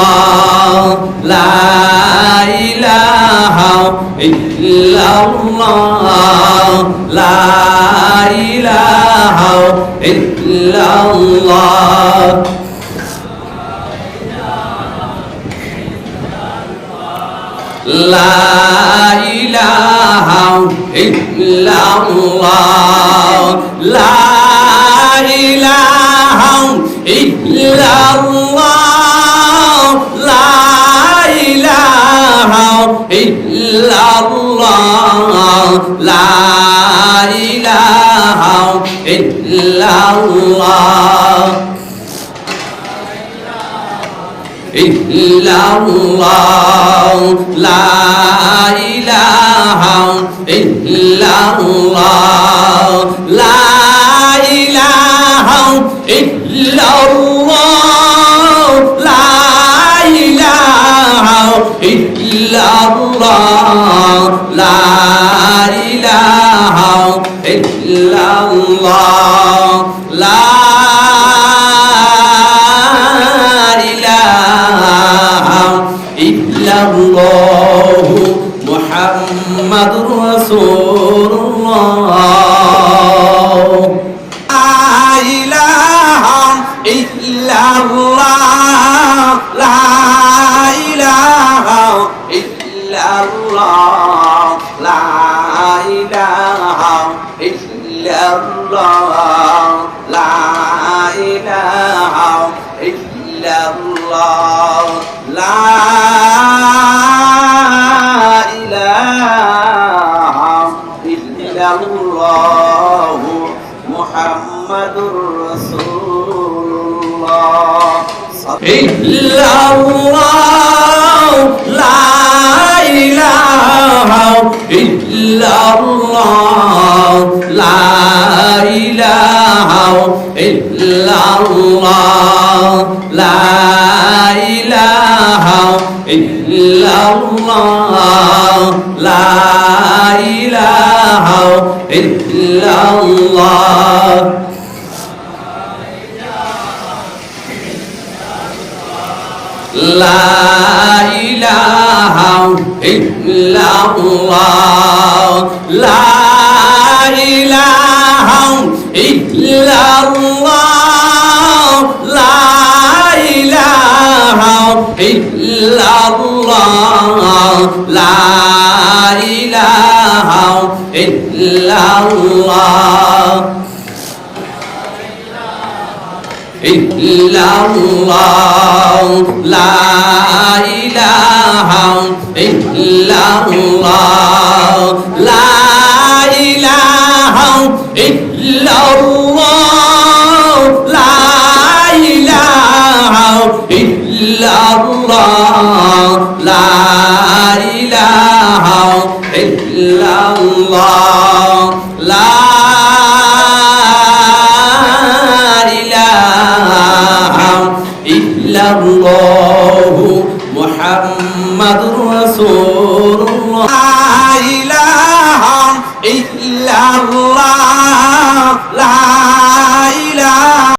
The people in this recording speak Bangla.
ইল্লাল্লাহ লা ইলাহা ইল্লাল্লাহ লা ইলাহা ইল্লাল্লাহ লা ইলাহা ইল্লাল্লাহ লা ইলাহা ইল্লাল্লাহ লা ইলাহা ইল্লাল্লাহ লা ইলাহা ইল্লাল্লাহ ইল্লাল্লাহ লা ইলাহা ইল্লাল্লাহ লা ইলাহা ইল্লাল্লাহ লা ইলাহা ইল্লাল্লাহ লা ইলাহা ইল্লাল্লাহ লা ইল্লাল্লাহু মুহাম্মাদুর রাসূলুল্লাহ লা ইলাহা ইল্লাল্লাহ লা ইলাহা ইল্লাল্লাহ লা ইলাহা ইল্লাল্লাহ লা ইলাহা ইল্লাল্লাহ লা ইলাহা ইল্লাল্লাহ মুহাম্মাদুর রাসূলুল্লাহ ইল্লাল্লাহ লা ইলাহা ইল্লাল্লাহ লা ইলাহা ইল্লাল্লাহ লা ইলাহা ইল্লাল্লাহ লা ইলাহা ইল্লাল্লাহ লা ইলাহা ইল্লাল্লাহ লা ইলাহা ইল্লাল্লাহ লা ইলাহা ইল্লাল্লাহ লা ইলাহা ইল্লাল্লাহ ইল্লাল্লাহ লা ইলাহা ইল্লাল্লাহ লা ইলাহা ইল্লাল্লাহ লা ইলাহা ইল্লাল্লাহ লা ইলাহা ইল্লাল্লাহ লা ইল্লাল্লাহু মুহাম্মাদুর রাসূল